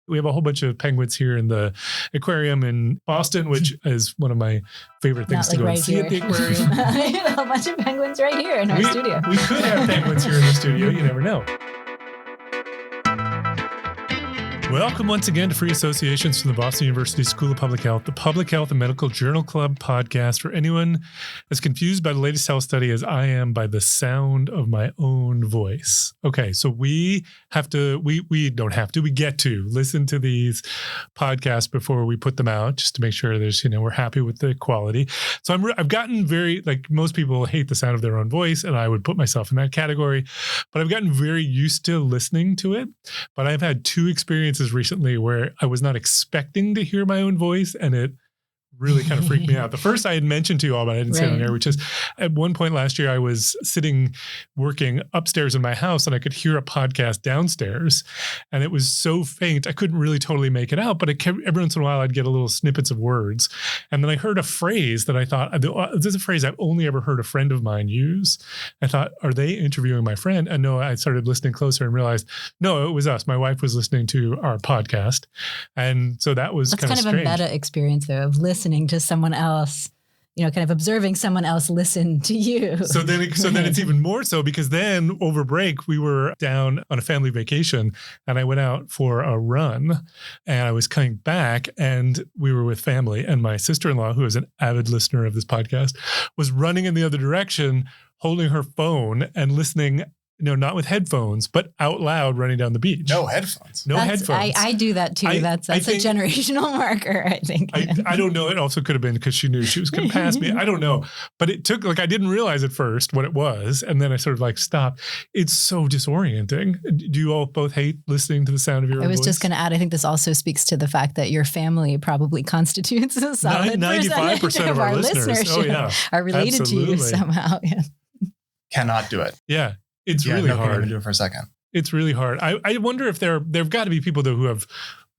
We have a whole bunch of penguins here in the aquarium in Boston, which is one of my favorite things to go and see at the aquarium. A bunch of penguins right here in our studio. We could have penguins here in the studio. You never know. Welcome once again to Free Associations from the Boston University School of Public Health, the Public Health and Medical Journal Club podcast for anyone as confused by the latest health study as I am by the sound of my own voice. Okay, so we get to listen to these podcasts before we put them out just to make sure there's, we're happy with the quality. So I've gotten very, like most people hate the sound of their own voice, and I would put myself in that category, but I've gotten very used to listening to it. But I've had two experiences recently where I was not expecting to hear my own voice, and it really kind of freaked me out. The first I had mentioned to you all, but I didn't say it on air, which is at one point last year, I was sitting working upstairs in my house and I could hear a podcast downstairs, and it was so faint, I couldn't really totally make it out, but every once in a while I'd get a little snippets of words. And then I heard a phrase that I thought, this is a phrase I've only ever heard a friend of mine use. I thought, are they interviewing my friend? And no, I started listening closer and realized, no, it was us. My wife was listening to our podcast. And so that was kind of strange. A meta experience though, of listening to someone else, kind of observing someone else listen to you. So then it's even more so, because then over break, we were down on a family vacation and I went out for a run and I was coming back and we were with family, and my sister-in-law, who is an avid listener of this podcast, was running in the other direction, holding her phone and listening. No, not with headphones, but out loud running down the beach. No headphones. Headphones. I do that too. That's a generational marker, I think. I don't know. It also could have been because she knew she was going to pass me. I don't know. But it took, I didn't realize at first what it was. And then I sort of stopped. It's so disorienting. Do you all both hate listening to the sound of your own voice? I was just going to add, I think this also speaks to the fact that your family probably constitutes a solid 95% of our listeners. Oh, yeah. Are related to you somehow. Yeah. Cannot do it. Yeah. It's really hard. Can't even do it for a second. It's really hard. I wonder if there've got to be people though who have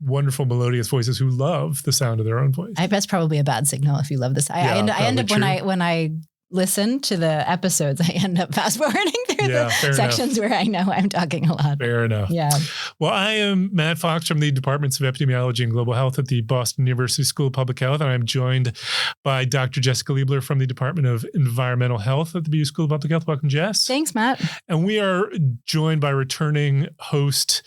wonderful melodious voices who love the sound of their own voice. That's probably a bad signal if you love this. I end up when I listen to the episodes, I end up fast forwarding through the sections where I know I'm talking a lot. Fair enough. Yeah. Well, I am Matt Fox from the Departments of Epidemiology and Global Health at the Boston University School of Public Health, and I'm joined by Dr. Jessica Liebler from the Department of Environmental Health at the BU School of Public Health. Welcome, Jess. Thanks, Matt. And we are joined by returning host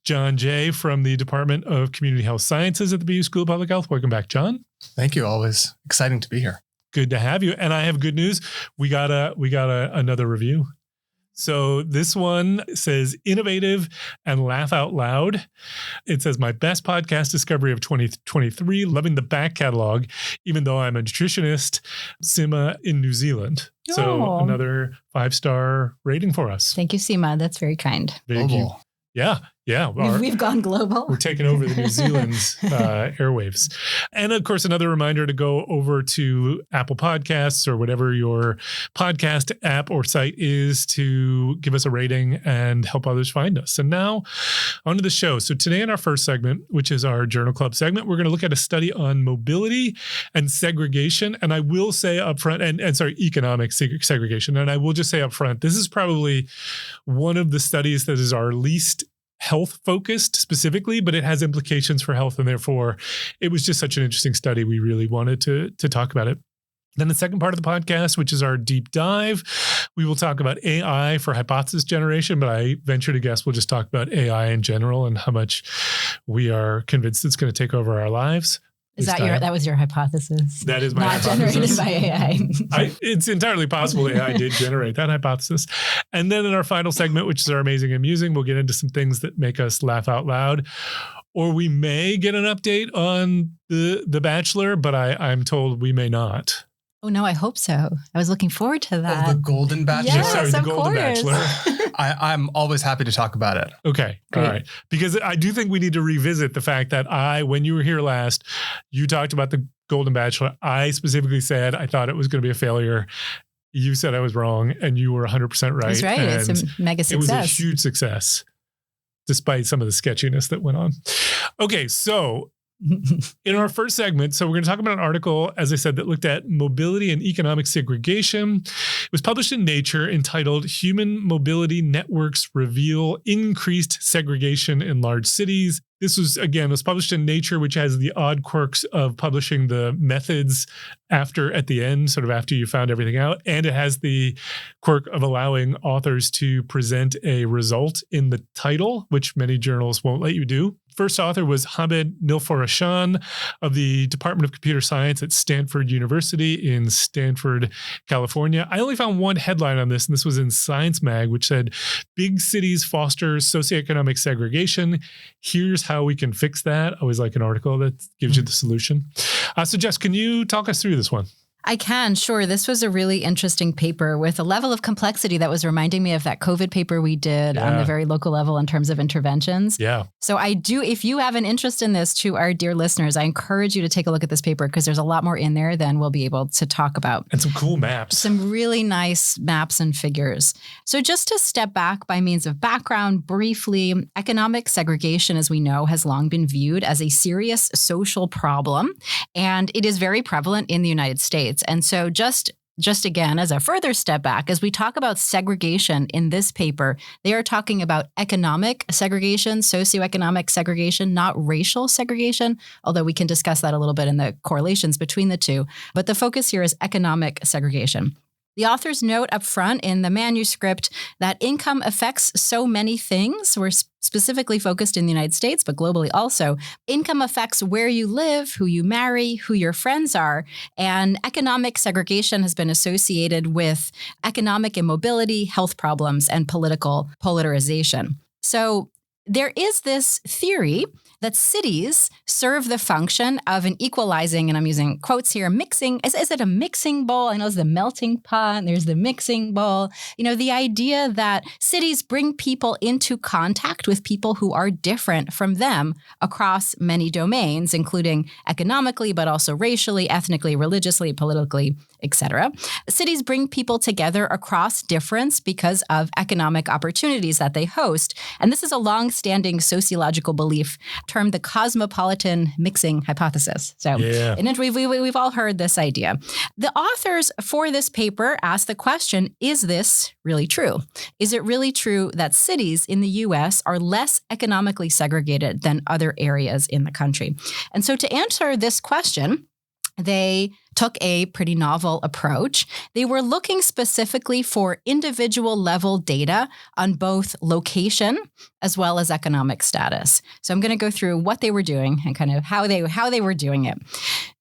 John Jay from the Department of Community Health Sciences at the BU School of Public Health. Welcome back, John. Thank you. Always exciting to be here. Good to have you. And I have good news. We got another review. So this one says innovative and laugh out loud. It says my best podcast discovery of 2023, loving the back catalog, even though I'm a nutritionist, Sima in New Zealand. Oh. So another 5-star rating for us. Thank you, Sima. That's very kind. Thank you. Yeah. Yeah. We've gone global. We're taking over the New Zealand's airwaves. And of course, another reminder to go over to Apple Podcasts or whatever your podcast app or site is to give us a rating and help others find us. And now on to the show. So today in our first segment, which is our Journal Club segment, we're going to look at a study on mobility and segregation. And I will say up front, and economic segregation. And I will just say up front, this is probably one of the studies that is our least health focused specifically, but it has implications for health. And therefore it was just such an interesting study. We really wanted to talk about it. Then the second part of the podcast, which is our deep dive, we will talk about AI for hypothesis generation, but I venture to guess we'll just talk about AI in general and how much we are convinced it's going to take over our lives. That was your hypothesis? That is my hypothesis. Not generated by AI. It's entirely possible AI did generate that hypothesis. And then in our final segment, which is our amazing and amusing, we'll get into some things that make us laugh out loud. Or we may get an update on the Bachelor, but I'm told we may not. Oh, no, I hope so. I was looking forward to that. Oh, the Golden Bachelor? Yes, the Golden Bachelor. I'm always happy to talk about it. Okay. Great. All right. Because I do think we need to revisit the fact that when you were here last, you talked about the Golden Bachelor. I specifically said I thought it was going to be a failure. You said I was wrong, and you were 100% right. That's right. It's a mega success. It was a huge success, despite some of the sketchiness that went on. Okay, so in our first segment, so we're going to talk about an article, as I said, that looked at mobility and economic segregation. It was published in Nature entitled Human Mobility Networks Reveal Increased Segregation in Large Cities. This was published in Nature, which has the odd quirks of publishing the methods at the end, sort of after you found everything out. And it has the quirk of allowing authors to present a result in the title, which many journals won't let you do. First author was Hamid Nilforashan of the Department of Computer Science at Stanford University in Stanford, California. I only found one headline on this, and this was in Science Mag, which said, "Big cities foster socioeconomic segregation. Here's how we can fix that." I always like an article that gives you the solution. So Jess, can you talk us through this one? I can, sure. This was a really interesting paper with a level of complexity that was reminding me of that COVID paper we did on the very local level in terms of interventions. Yeah. So if you have an interest in this, to our dear listeners, I encourage you to take a look at this paper because there's a lot more in there than we'll be able to talk about. And some cool maps. Some really nice maps and figures. So just to step back by means of background briefly, economic segregation, as we know, has long been viewed as a serious social problem, and it is very prevalent in the United States. And so just again, as a further step back, as we talk about segregation in this paper, they are talking about economic segregation, socioeconomic segregation, not racial segregation, although we can discuss that a little bit in the correlations between the two. But the focus here is economic segregation. The authors note up front in the manuscript that income affects so many things. We're specifically focused in the United States, but globally also. Income affects where you live, who you marry, who your friends are, and economic segregation has been associated with economic immobility, health problems, and political polarization. So there is this theory that cities serve the function of an equalizing, and I'm using quotes here, mixing. Is it a mixing bowl? I know it's the melting pot, and there's the mixing bowl. The idea that cities bring people into contact with people who are different from them across many domains, including economically, but also racially, ethnically, religiously, politically, etc. Cities bring people together across difference because of economic opportunities that they host. And this is a long-standing sociological belief termed the cosmopolitan mixing hypothesis. So we've all heard this idea. The authors for this paper asked the question, is this really true? Is it really true that cities in the U.S. are less economically segregated than other areas in the country? And so to answer this question, they took a pretty novel approach. They were looking specifically for individual level data on both location as well as economic status. So I'm going to go through what they were doing and kind of how they were doing it.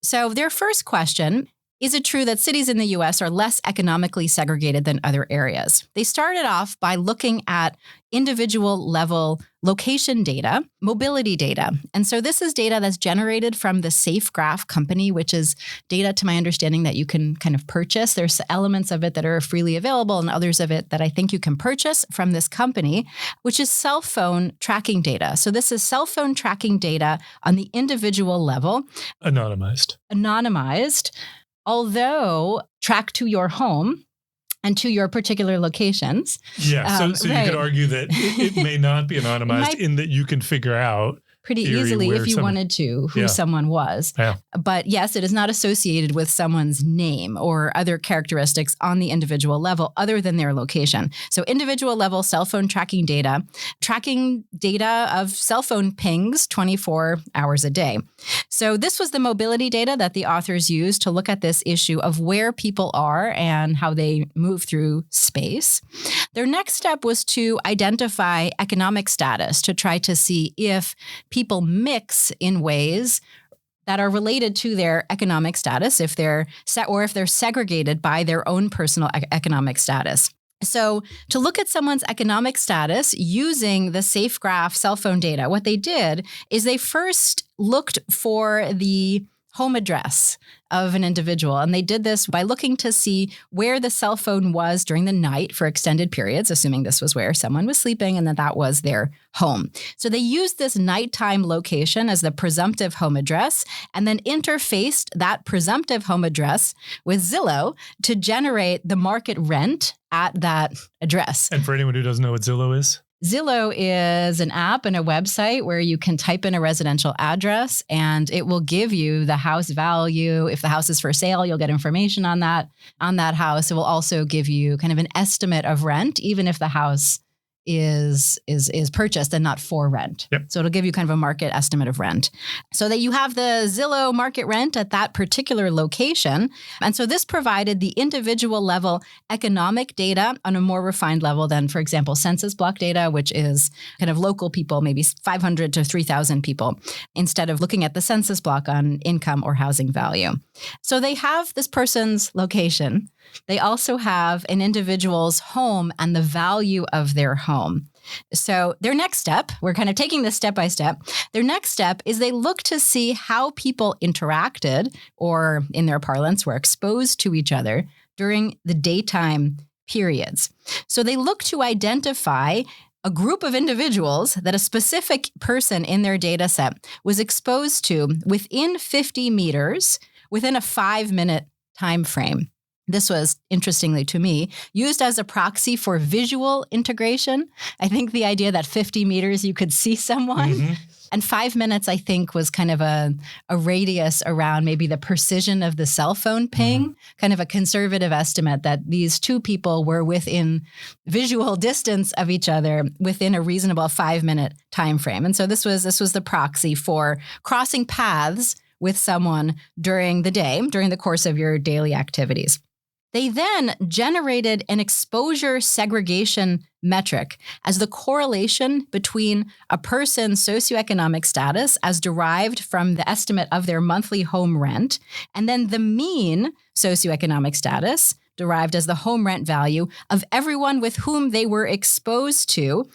So their first question, is it true that cities in the U.S. are less economically segregated than other areas? They started off by looking at individual level location data, mobility data. And so this is data that's generated from the SafeGraph company, which is data, to my understanding, that you can kind of purchase. There's elements of it that are freely available and others of it that I think you can purchase from this company, which is cell phone tracking data. So this is cell phone tracking data on the individual level. Anonymized. Although tracked to your home and to your particular locations. Yeah, so you could argue that it may not be anonymized in that you can figure out pretty easily if you wanted to who someone was. Yeah. But yes, it is not associated with someone's name or other characteristics on the individual level other than their location. So individual level cell phone tracking data of cell phone pings 24 hours a day. So this was the mobility data that the authors used to look at this issue of where people are and how they move through space. Their next step was to identify economic status to try to see if people mix in ways that are related to their economic status, if they're segregated by their own personal economic status. So to look at someone's economic status using the SafeGraph cell phone data, what they did is they first looked for the home address of an individual. And they did this by looking to see where the cell phone was during the night for extended periods, assuming this was where someone was sleeping and that was their home. So they used this nighttime location as the presumptive home address and then interfaced that presumptive home address with Zillow to generate the market rent at that address. And for anyone who doesn't know what Zillow is? Zillow is an app and a website where you can type in a residential address and it will give you the house value. If the house is for sale, you'll get information on that house. It will also give you kind of an estimate of rent, even if the house is purchased and not for rent. Yep. So it'll give you kind of a market estimate of rent. So that you have the Zillow market rent at that particular location. And so this provided the individual level economic data on a more refined level than, for example, census block data, which is kind of local people, maybe 500 to 3,000 people, instead of looking at the census block on income or housing value. So they have this person's location. They also have an individual's home and the value of their home. So their next step, we're kind of taking this step by step. Their next step is they look to see how people interacted, or in their parlance, were exposed to each other during the daytime periods. So they look to identify a group of individuals that a specific person in their data set was exposed to within 50 meters within a 5-minute time frame. This was, interestingly to me, used as a proxy for visual integration. I think the idea that 50 meters you could see someone, and 5 minutes, I think, was kind of a radius around maybe the precision of the cell phone ping, kind of a conservative estimate that these two people were within visual distance of each other within a reasonable 5-minute time frame. And so this was the proxy for crossing paths with someone during the day, during the course of your daily activities. They then generated an exposure segregation metric as the correlation between a person's socioeconomic status as derived from the estimate of their monthly home rent, and then the mean socioeconomic status derived as the home rent value of everyone with whom they were exposed to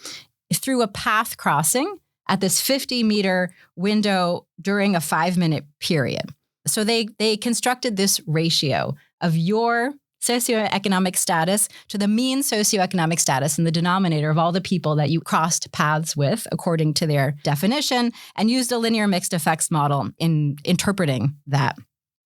through a path crossing at this 50-meter window during a 5-minute period. So they constructed this ratio of your socioeconomic status to the mean socioeconomic status in the denominator of all the people that you crossed paths with according to their definition, and used a linear mixed effects model in interpreting that.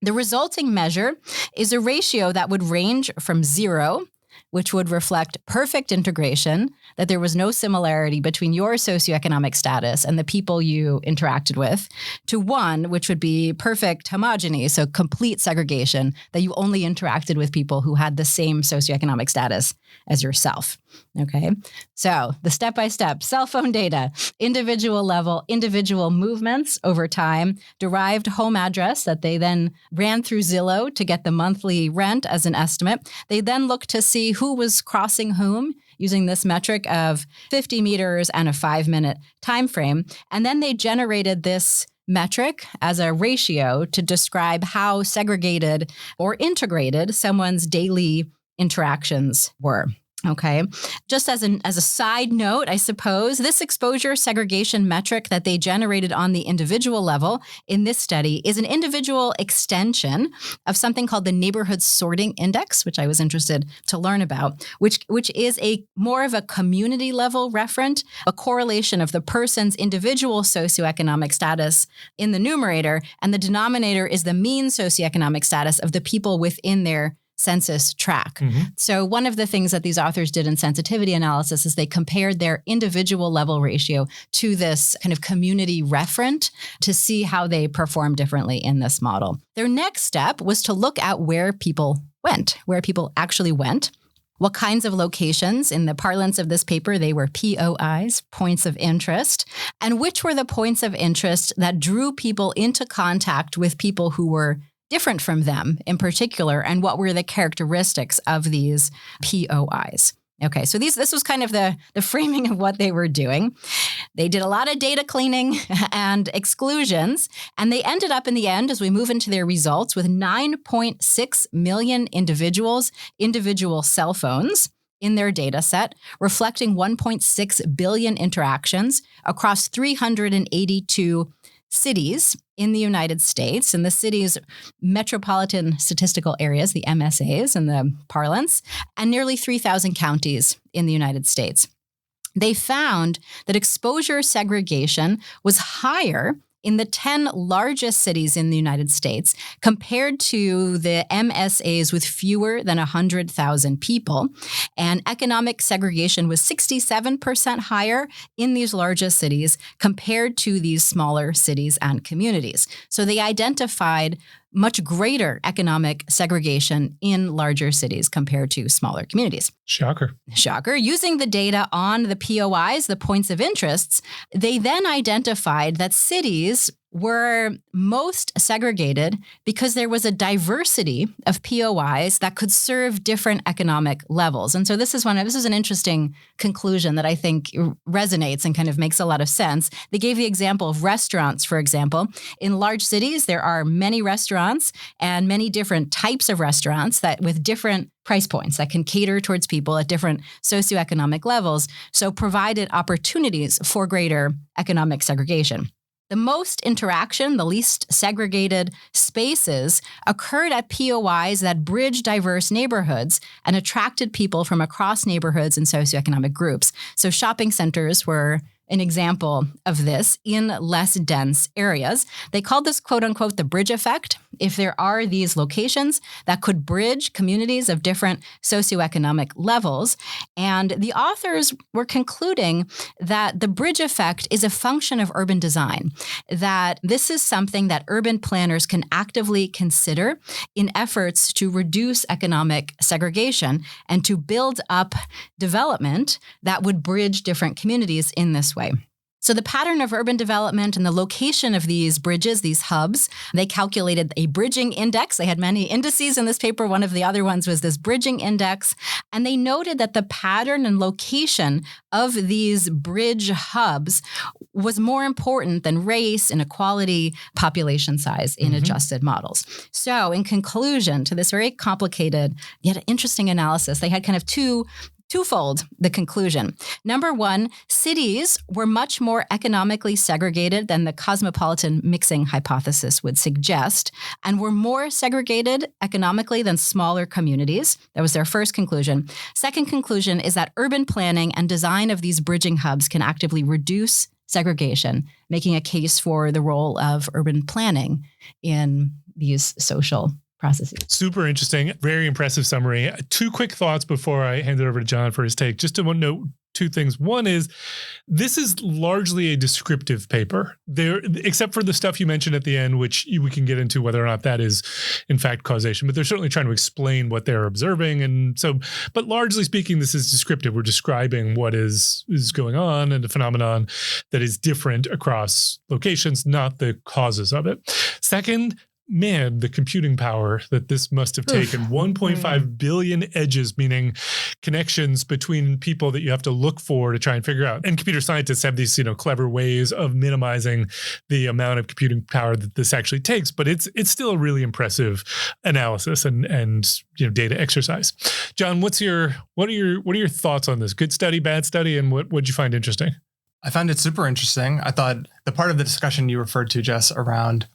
The resulting measure is a ratio that would range from 0, which would reflect perfect integration, that there was no similarity between your socioeconomic status and the people you interacted with, to 1, which would be perfect homogeny, so complete segregation, that you only interacted with people who had the same socioeconomic status as yourself. Okay, so the step-by-step cell phone data, individual level, individual movements over time, derived home address that they then ran through Zillow to get the monthly rent as an estimate. They then looked to see who was crossing whom using this metric of 50 meters and a 5-minute time frame. And then they generated this metric as a ratio to describe how segregated or integrated someone's daily interactions were. Okay. Just as a side note, I suppose, this exposure segregation metric that they generated on the individual level in this study is an individual extension of something called the neighborhood sorting index, which I was interested to learn about, which is a more of a community level referent, a correlation of the person's individual socioeconomic status in the numerator, and the denominator is the mean socioeconomic status of the people within their census tract. So one of the things that these authors did in sensitivity analysis is they compared their individual level ratio to this kind of community referent to see how they perform differently in this model. Their next step was to look at where people went, where people actually went. What kinds of locations? In the parlance of this paper, they were POIs, points of interest. And which were the points of interest that drew people into contact with people who were different from them in particular, and what were the characteristics of these POIs? Okay, so this was kind of the framing of what they were doing. They did a lot of data cleaning and exclusions, and they ended up in the end, as we move into their results, with 9.6 million individual cell phones in their data set, reflecting 1.6 billion interactions across 382 cities in the United States, and the city's metropolitan statistical areas, the MSAs in the parlance, and nearly 3,000 counties in the United States. They found that exposure segregation was higher in the 10 largest cities in the United States compared to the MSAs with fewer than 100,000 people. And economic segregation was 67% higher in these largest cities compared to these smaller cities and communities. So they identified much greater economic segregation in larger cities compared to smaller communities. Shocker. Shocker. Using the data on the POIs, the points of interests, they then identified that cities were most segregated because there was a diversity of POIs that could serve different economic levels. And so this is an interesting conclusion that I think resonates and kind of makes a lot of sense. They gave the example of restaurants, for example. In large cities, there are many restaurants and many different types of restaurants that with different price points that can cater towards people at different socioeconomic levels, so provided opportunities for greater economic segregation. The most interaction, the least segregated spaces occurred at POIs that bridged diverse neighborhoods and attracted people from across neighborhoods and socioeconomic groups. So shopping centers were an example of this in less dense areas. They called this, quote unquote, the bridge effect. If there are these locations that could bridge communities of different socioeconomic levels. And the authors were concluding that the bridge effect is a function of urban design, that this is something that urban planners can actively consider in efforts to reduce economic segregation and to build up development that would bridge different communities in this way. So the pattern of urban development and the location of these bridges, these hubs, they calculated a bridging index. They had many indices in this paper. One of the other ones was this bridging index. And they noted that the pattern and location of these bridge hubs was more important than race, inequality, population size in adjusted models. So in conclusion to this very complicated yet interesting analysis, they had kind of twofold the conclusion. Number one, cities were much more economically segregated than the cosmopolitan mixing hypothesis would suggest, and were more segregated economically than smaller communities. That was their first conclusion. Second conclusion is that urban planning and design of these bridging hubs can actively reduce segregation, making a case for the role of urban planning in these social processes. Super interesting. Very impressive summary. Two quick thoughts before I hand it over to John for his take. Just to note two things. One is this is largely a descriptive paper. There, except for the stuff you mentioned at the end, which we can get into whether or not that is in fact causation, but they're certainly trying to explain what they're observing. And so, but largely speaking, this is descriptive. We're describing what is going on and a phenomenon that is different across locations, not the causes of it. Second, man, the computing power that this must have taken. 1.5 billion edges, meaning connections between people that you have to look for to try and figure out. And computer scientists have these, clever ways of minimizing the amount of computing power that this actually takes. But it's still a really impressive analysis and data exercise. John, what are your thoughts on this? Good study, bad study, and what did you find interesting? I found it super interesting. I thought the part of the discussion you referred to, Jess, around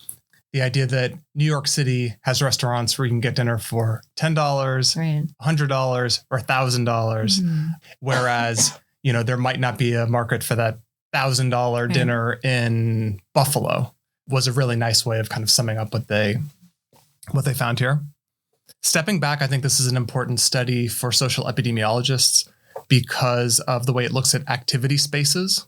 the idea that New York City has restaurants where you can get dinner for $10, $100, or $1,000, whereas there might not be a market for that $1,000 dinner in Buffalo, was a really nice way of kind of summing up what they found here. Stepping back, I think this is an important study for social epidemiologists because of the way it looks at activity spaces.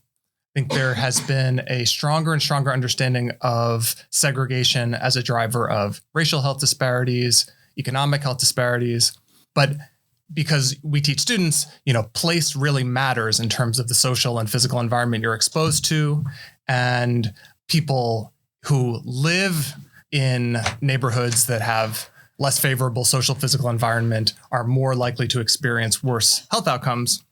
I think there has been a stronger and stronger understanding of segregation as a driver of racial health disparities, economic health disparities. But because we teach students, place really matters in terms of the social and physical environment you're exposed to. And people who live in neighborhoods that have less favorable social physical environment are more likely to experience worse health outcomes.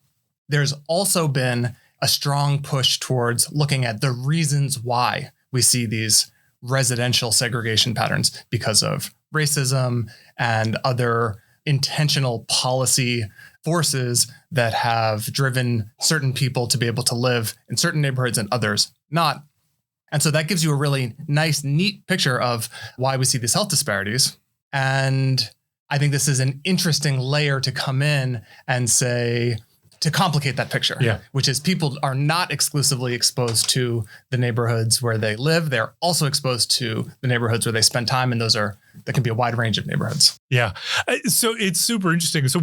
There's also been a strong push towards looking at the reasons why we see these residential segregation patterns because of racism and other intentional policy forces that have driven certain people to be able to live in certain neighborhoods and others not. And so that gives you a really nice, neat picture of why we see these health disparities. And I think this is an interesting layer to come in and say, to complicate that picture, which is people are not exclusively exposed to the neighborhoods where they live. They're also exposed to the neighborhoods where they spend time. And those are that can be a wide range of neighborhoods. Yeah. So it's super interesting. So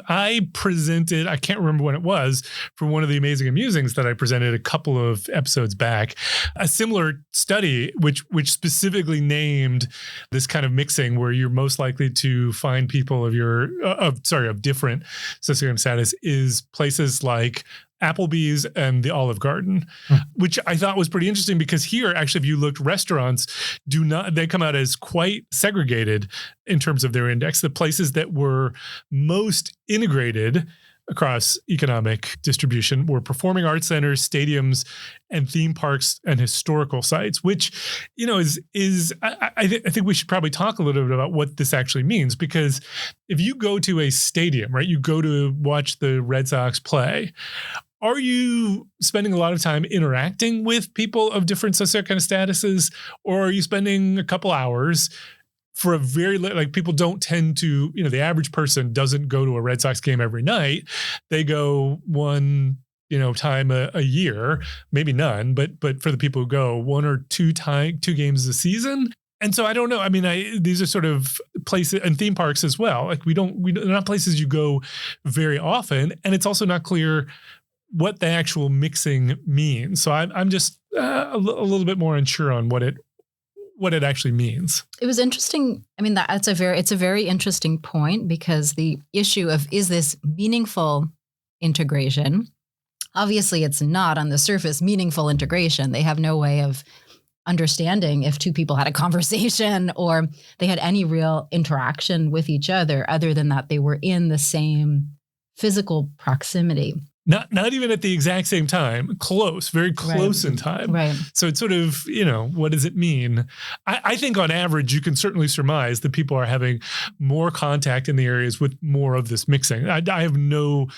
I presented, I can't remember when it was, for one of the Amazing and Musings that I presented a couple of episodes back, a similar study which specifically named this kind of mixing where you're most likely to find people of different socioeconomic status is places like Applebee's and the Olive Garden, which I thought was pretty interesting because here, actually, if you looked, restaurants they come out as quite segregated in terms of their index. The places that were most integrated across economic distribution were performing arts centers, stadiums, and theme parks and historical sites, which, I think we should probably talk a little bit about what this actually means, because if you go to a stadium, right, you go to watch the Red Sox play, are you spending a lot of time interacting with people of different socioeconomic statuses, or are you spending a couple hours for a very, like, people don't tend to, the average person doesn't go to a Red Sox game every night. They go one, time a year, maybe none, but for the people who go, one or two games a season. And so I don't know. I mean, these are sort of places, and theme parks as well. Like they're not places you go very often. And it's also not clear what the actual mixing means. So I'm just a little bit more unsure on what it actually means. It was interesting. I mean, it's a very interesting point, because the issue of, is this meaningful integration? Obviously, it's not on the surface meaningful integration. They have no way of understanding if two people had a conversation or they had any real interaction with each other than that they were in the same physical proximity. Not even at the exact same time, very close in time. Right. So it's sort of, what does it mean? I think on average, you can certainly surmise that people are having more contact in the areas with more of this mixing. I have no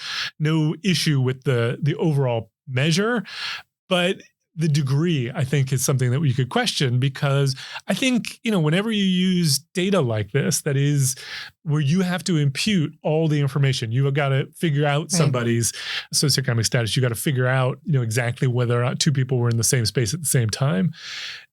issue with the overall measure, but the degree, I think, is something that we could question, because I think, whenever you use data like this, that is where you have to impute all the information, you've got to figure out somebody's socioeconomic status. You got to figure out, exactly whether or not two people were in the same space at the same time.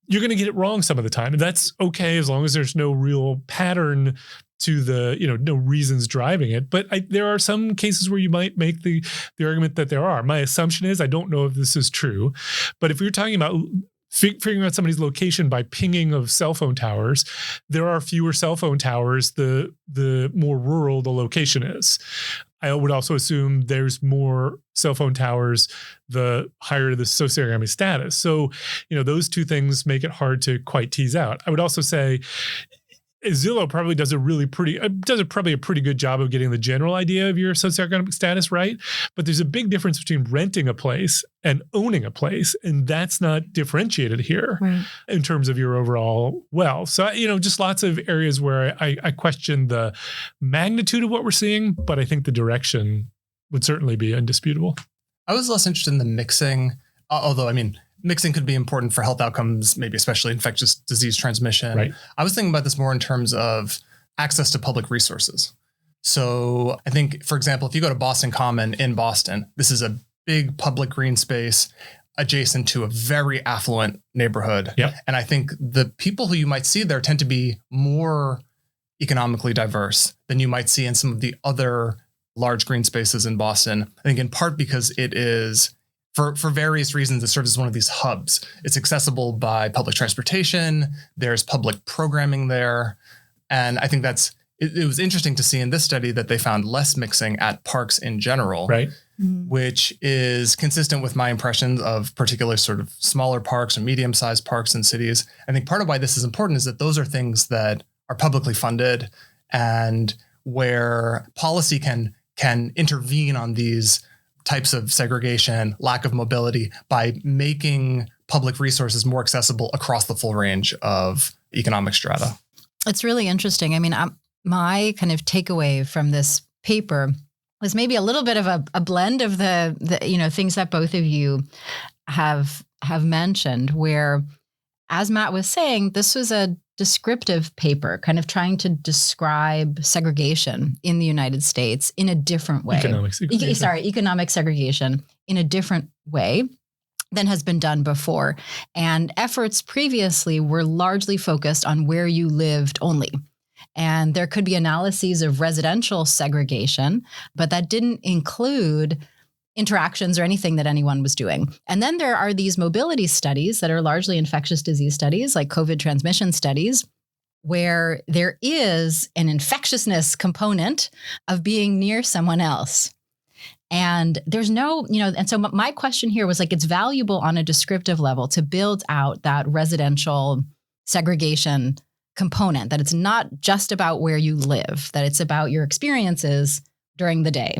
You're going to get it wrong some of the time. And that's okay, as long as there's no real pattern to the, no reasons driving it. But there are some cases where you might make the argument that there are. My assumption is, I don't know if this is true, but if you're talking about figuring out somebody's location by pinging of cell phone towers, there are fewer cell phone towers the more rural the location is. I would also assume there's more cell phone towers the higher the socioeconomic status. So, those two things make it hard to quite tease out. I would also say Zillow probably does a pretty good job of getting the general idea of your socioeconomic status right. But there's a big difference between renting a place and owning a place. And that's not differentiated here in terms of your overall wealth. So, just lots of areas where I question the magnitude of what we're seeing, but I think the direction would certainly be indisputable. I was less interested in the mixing, although, mixing could be important for health outcomes, maybe especially infectious disease transmission. Right. I was thinking about this more in terms of access to public resources. So I think, for example, if you go to Boston Common in Boston, this is a big public green space adjacent to a very affluent neighborhood. Yep. And I think the people who you might see there tend to be more economically diverse than you might see in some of the other large green spaces in Boston. I think in part because it is, for various reasons, it serves as one of these hubs. It's accessible by public transportation. There's public programming there. And I think it was interesting to see in this study that they found less mixing at parks in general, right, which is consistent with my impressions of particular sort of smaller parks or medium-sized parks in cities. I think part of why this is important is that those are things that are publicly funded and where policy can intervene on these types of segregation, lack of mobility, by making public resources more accessible across the full range of economic strata. It's really interesting. My kind of takeaway from this paper was maybe a little bit of a blend of the things that both of you have mentioned, where, as Matt was saying, this was a descriptive paper, kind of trying to describe segregation in the United States in a different way. Economic segregation in a different way. than has been done before. And efforts previously were largely focused on where you lived only. And there could be analyses of residential segregation, but that didn't include interactions or anything that anyone was doing. And then there are these mobility studies that are largely infectious disease studies, like COVID transmission studies, where there is an infectiousness component of being near someone else. And there's no, and so my question here was like, it's valuable on a descriptive level to build out that residential segregation component, that it's not just about where you live, that it's about your experiences during the day.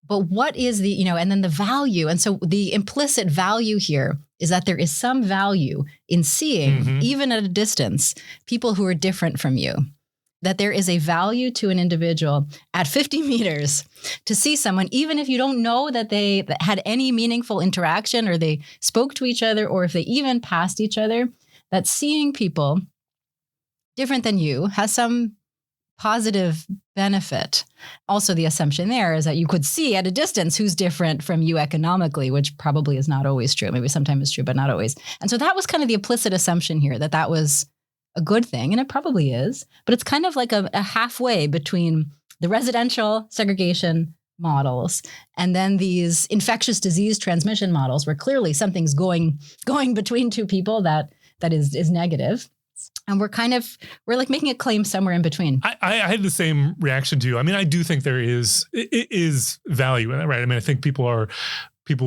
But what is the, and then the value. And so the implicit value here is that there is some value in seeing, even at a distance, people who are different from you. That there is a value to an individual at 50 meters to see someone, even if you don't know that they had any meaningful interaction or they spoke to each other or if they even passed each other, that seeing people different than you has some positive benefit. Also, the assumption there is that you could see at a distance who's different from you economically, which probably is not always true. Maybe sometimes it's true, but not always. And so that was kind of the implicit assumption here, that was a good thing, and it probably is, but it's kind of like a halfway between the residential segregation models and then these infectious disease transmission models where clearly something's going between two people that is negative. And we're like making a claim somewhere in between. I had the same reaction to you. I mean, I do think it is value in that, right? I mean, I think people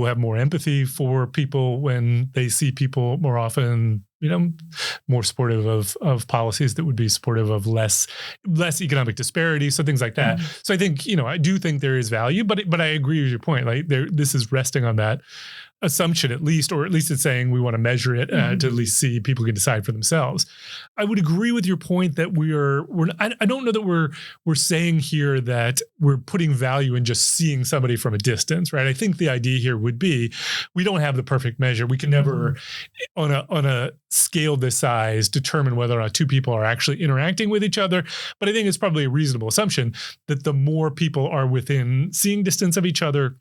have more empathy for people when they see people more often, more supportive of policies that would be supportive of less economic disparity, so things like that. So I think, I do think there is value, but I agree with your point. Like this is resting on that assumption at least it's saying we want to measure it to at least see people can decide for themselves. I would agree with your point that I don't know that we're saying here that we're putting value in just seeing somebody from a distance, right? I think the idea here would be we don't have the perfect measure. We can never on a scale this size determine whether or not two people are actually interacting with each other. But I think it's probably a reasonable assumption that the more people are within seeing distance of each other,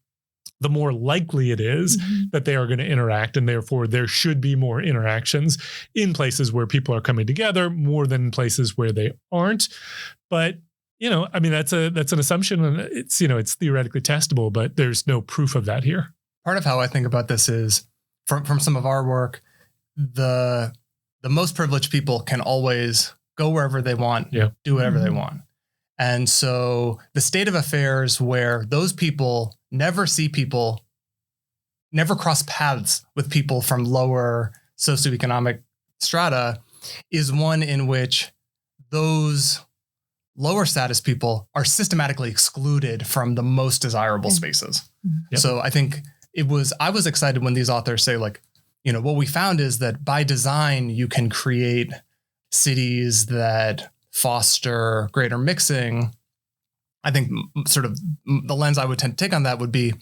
the more likely it is that they are going to interact, and therefore there should be more interactions in places where people are coming together more than places where they aren't. But, I mean, that's an assumption, and it's theoretically testable, but there's no proof of that here. Part of how I think about this is from some of our work, the most privileged people can always go wherever they want, do whatever they want. And so the state of affairs where those people never see people, never cross paths with people from lower socioeconomic strata is one in which those lower status people are systematically excluded from the most desirable spaces. So I think I was excited when these authors say like, what we found is that by design, you can create cities that foster greater mixing. I think sort of the lens I would tend to take on that would be,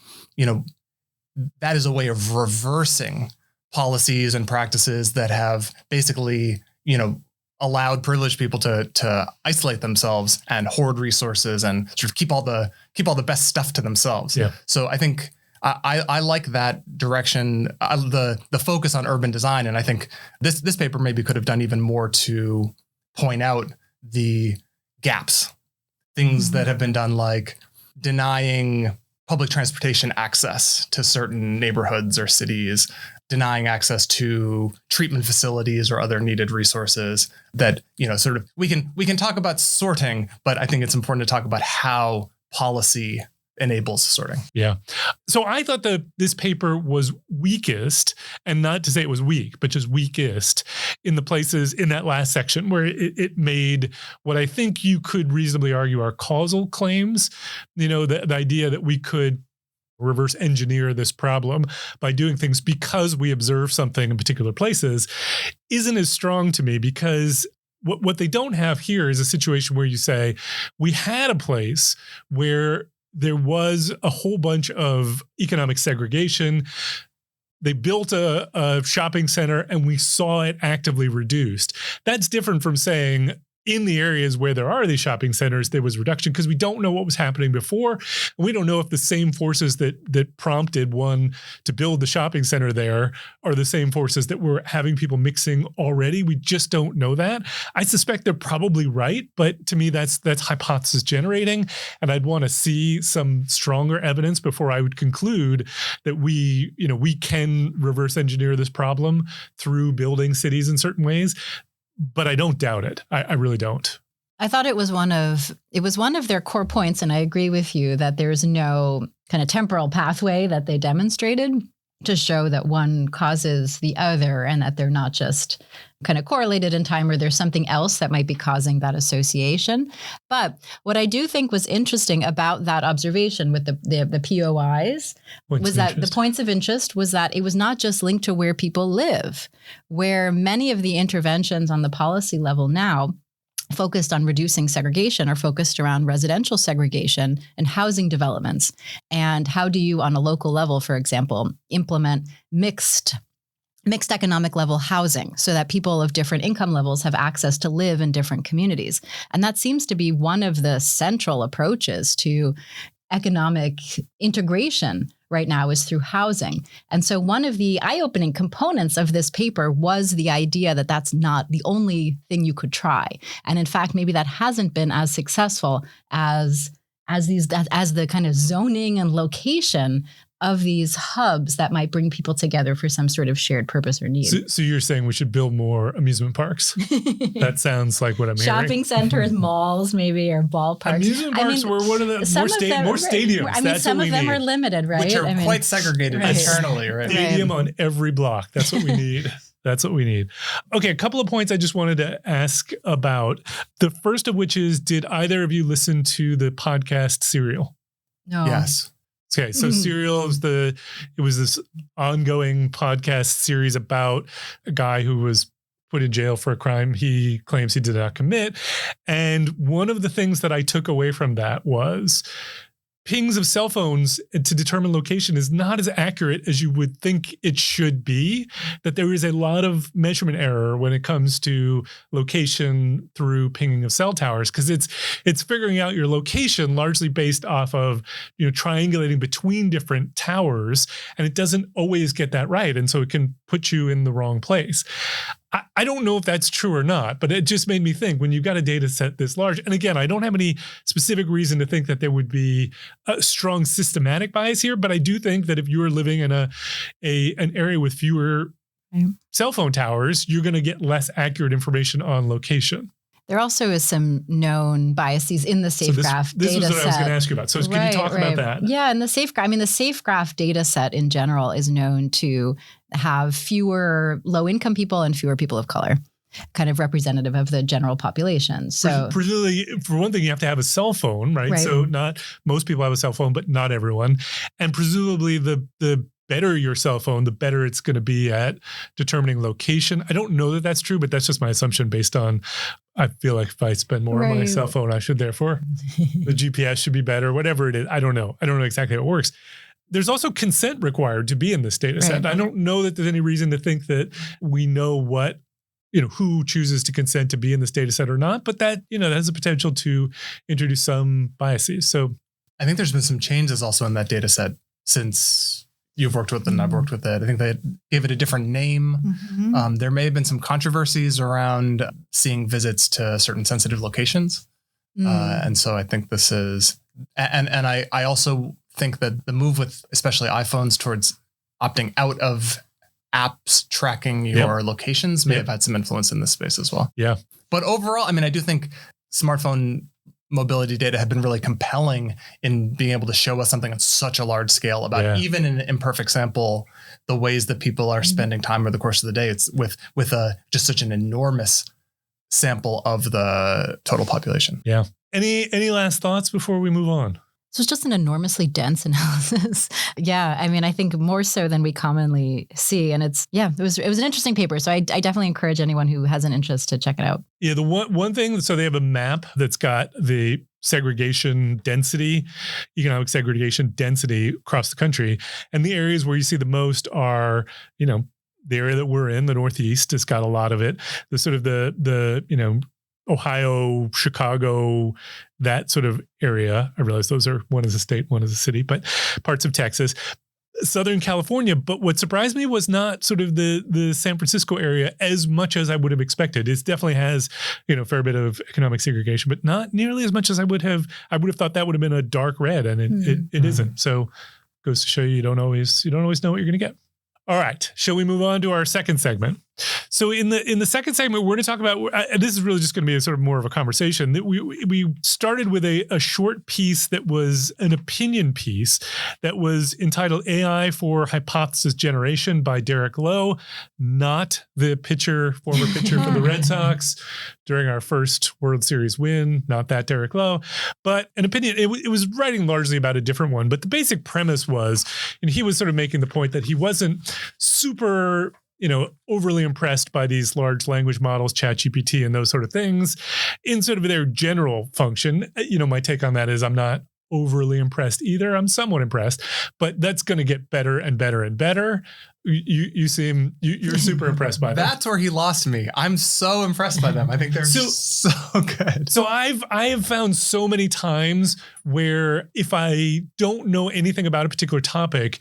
that is a way of reversing policies and practices that have basically, allowed privileged people to isolate themselves and hoard resources and sort of keep all the best stuff to themselves. Yeah. So I think I like that direction, the focus on urban design. And I think this paper maybe could have done even more to point out the gaps, things that have been done like denying public transportation access to certain neighborhoods or cities, denying access to treatment facilities or other needed resources that, sort of we can talk about sorting, but I think it's important to talk about how policy enables sorting. Yeah. So I thought that this paper was weakest, and not to say it was weak, but just weakest in the places in that last section where it made what I think you could reasonably argue are causal claims. The idea that we could reverse engineer this problem by doing things because we observe something in particular places isn't as strong to me, because what they don't have here is a situation where you say, we had a place where there was a whole bunch of economic segregation. They built a shopping center and we saw it actively reduced. That's different from saying in the areas where there are these shopping centers, there was reduction because we don't know what was happening before. And we don't know if the same forces that prompted one to build the shopping center there are the same forces that were having people mixing already. We just don't know that. I suspect they're probably right, but to me, that's hypothesis generating. And I'd want to see some stronger evidence before I would conclude that we can reverse engineer this problem through building cities in certain ways. But I don't doubt it. I really don't. I thought it was one of their core points, and I agree with you that there's no kind of temporal pathway that they demonstrated to show that one causes the other and that they're not just kind of correlated in time or there's something else that might be causing that association. But what I do think was interesting about that observation with the POIs was that the points of interest was that it was not just linked to where people live, where many of the interventions on the policy level now focused on reducing segregation are focused around residential segregation and housing developments. And how do you, on a local level, for example, implement mixed economic level housing so that people of different income levels have access to live in different communities? And that seems to be one of the central approaches to economic integration right now is through housing. And so one of the eye-opening components of this paper was the idea that that's not the only thing you could try. And in fact, maybe that hasn't been as successful as the kind of zoning and location of these hubs that might bring people together for some sort of shared purpose or need. So you're saying we should build more amusement parks? That sounds like what I'm hearing. Shopping centers, malls, maybe, or ballparks. Amusement parks were one of the more stadiums. I mean, some of them are limited, right? Which are quite segregated internally, right? Stadium on every block. That's what we need. That's what we need. Okay, a couple of points I just wanted to ask about. The first of which is, did either of you listen to the podcast Serial? No. Yes. Okay, so Serial was this ongoing podcast series about a guy who was put in jail for a crime he claims he did not commit. And one of the things that I took away from that was pings of cell phones to determine location is not as accurate as you would think it should be, that there is a lot of measurement error when it comes to location through pinging of cell towers, because it's figuring out your location largely based off of triangulating between different towers, and it doesn't always get that right, and so it can put you in the wrong place. I don't know if that's true or not, but it just made me think, when you've got a data set this large, and again, I don't have any specific reason to think that there would be a strong systematic bias here, but I do think that if you are living in an area with fewer cell phone towers, you're going to get less accurate information on location. There also is some known biases in the SafeGraph data set. This was what I was going to ask you about. So can you talk about that? Yeah, and the SafeGraph data set in general is known to have fewer low-income people and fewer people of color, kind of representative of the general population. So presumably, for one thing, you have to have a cell phone, right? So not most people have a cell phone, but not everyone. And presumably the better your cell phone, the better it's going to be at determining location. I don't know that that's true, but that's just my assumption based on, I feel like if I spend more on my cell phone, I should therefore, the GPS should be better, whatever it is. I don't know exactly how it works. There's also consent required to be in this data set. I don't know that there's any reason to think that we know who chooses to consent to be in this data set or not, but that, that has the potential to introduce some biases. So I think there's been some changes also in that data set since you've worked with it and I've worked with it. I think they gave it a different name. Mm-hmm. There may have been some controversies around seeing visits to certain sensitive locations. And so I think this is, and I also think that the move with especially iPhones towards opting out of apps tracking your locations may have had some influence in this space as well. Yeah. But overall, I mean, I do think smartphone mobility data have been really compelling in being able to show us something on such a large scale about even in an imperfect sample, the ways that people are spending time over the course of the day. It's with just such an enormous sample of the total population. Yeah. Any last thoughts before we move on? So it's just an enormously dense analysis. Yeah. I mean, I think more so than we commonly see. And it was an interesting paper. So I definitely encourage anyone who has an interest to check it out. Yeah. The one thing, so they have a map that's got the segregation density, economic segregation density across the country. And the areas where you see the most are, the area that we're in, the Northeast, has got a lot of it. The sort of the Ohio, Chicago, that sort of area. I realize those are, one is a state, one is a city, but parts of Texas, Southern California. But what surprised me was not sort of the San Francisco area as much as I would have expected. It definitely has, a fair bit of economic segregation, but not nearly as much as I would have thought that would have been a dark red, and it isn't. So goes to show you don't always know what you're going to get. All right. Shall we move on to our second segment? So in the second segment, we're going to talk about, this is really just going to be a sort of more of a conversation. That we started with a short piece that was an opinion piece that was entitled AI for Hypothesis Generation by Derek Lowe, not the former pitcher for the Red Sox during our first World Series win, not that Derek Lowe, but an opinion. It was writing largely about a different one, but the basic premise was, and he was sort of making the point that he wasn't super overly impressed by these large language models, ChatGPT and those sort of things in sort of their general function. My take on that is I'm not overly impressed either. I'm somewhat impressed, but that's going to get better and better and better. You're super impressed by them. That's where he lost me. I'm so impressed by them. I think they're so good. So I have found so many times where if I don't know anything about a particular topic,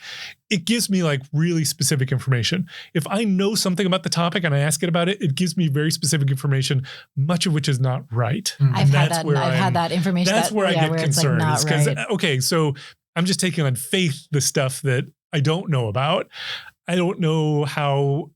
it gives me like really specific information. If I know something about the topic and I ask it about it, it gives me very specific information, much of which is not right. I've had that information. That's where I get concerned. It's like not right. Okay, so I'm just taking on faith the stuff that I don't know about. I don't know how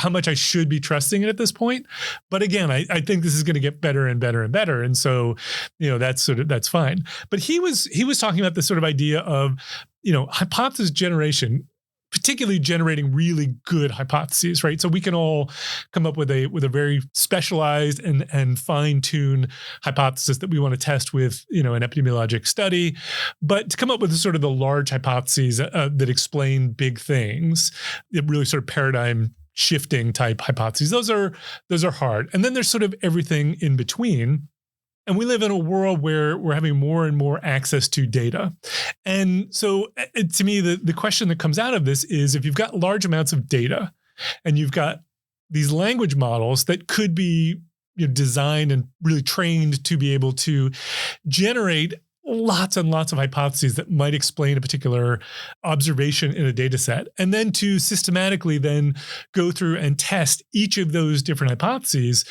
much I should be trusting it at this point. But again, I think this is going to get better and better and better. And so, that's fine. But he was talking about this sort of idea of, hypothesis generation, particularly generating really good hypotheses, right? So we can all come up with a very specialized and fine-tuned hypothesis that we want to test with, an epidemiologic study. But to come up with sort of the large hypotheses that explain big things, really sort of paradigm shifting type hypotheses, those are hard. And then there's sort of everything in between. And we live in a world where we're having more and more access to data. And so to me, the question that comes out of this is if you've got large amounts of data and you've got these language models that could be designed and really trained to be able to generate lots and lots of hypotheses that might explain a particular observation in a data set, and then to systematically then go through and test each of those different hypotheses,